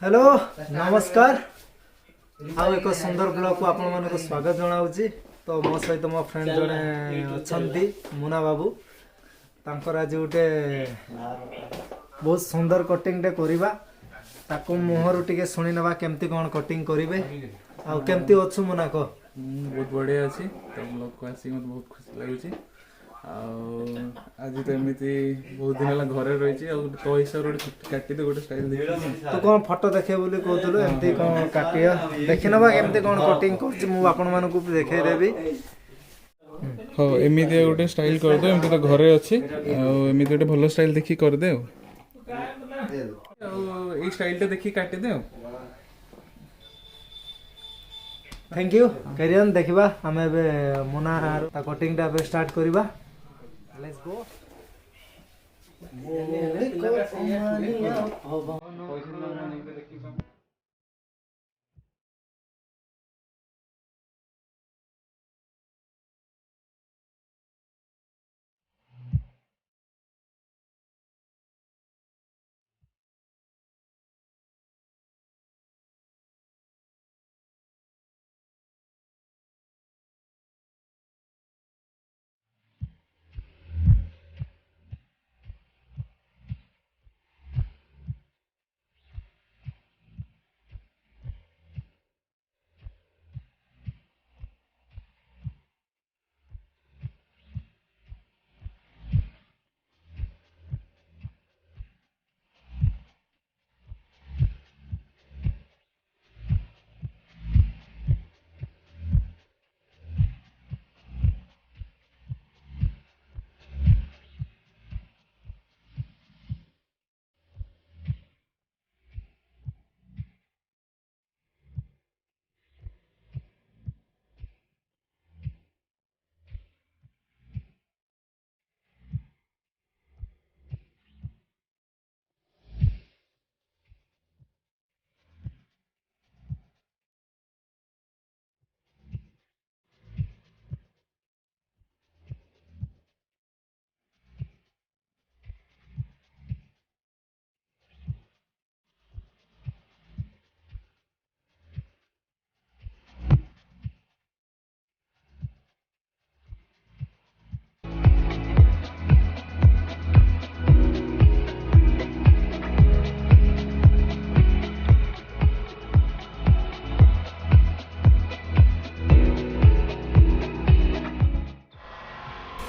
Hello नमस्कार आउ एक सुंदर ब्लॉग को आपण मानक स्वागत जनाऊँगी। तो मो सहित मो फ्रेंड जड़े अच्छा मुना बाबू तांकर आज गोटे बहुत सुंदर कटिंग टे करिबा ताको मुहरु टिके सुनी नबा केमती कोन कटिंग करिवे आ केमती अछु मुना को बहुत बढ़िया अच्छी तुम लोग को आसिक मत बहुत खुशी लगुच आज तो एमती बहुत दिन है घरे रही तो हिसाब से काटी दे गोटे स्टाइल देख तू कौन फोटो देखे बोली कहतलु एमती कोन काटिया देखि नबा केमती कोन कटिंग करछि मु आपण मानकु देखाई देबी। हाँ एमती गोटे स्टाइल कर दे एमती तो घरे अच्छी एमती गोटे भल स्टाइल देखी कर दे स्टाइल देखी काटी दे। थैंक यू कैरियन देखिबा हमें बे मुना ता कटिंग टा बे स्टार्ट करिबा। Let's go.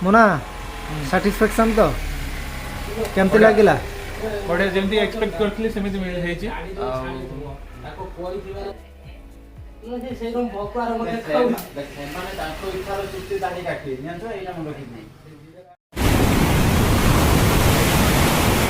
मुना सैटिस्फैक्शन तो केमती लागला बढ़िया जमी एक्सपेक्ट करथली सेमिति मिल है छी से भगवान मते खाउ माने ताको इच्छा रो चुक्ति दाडी काटी नियंत्रण एटा मन रखि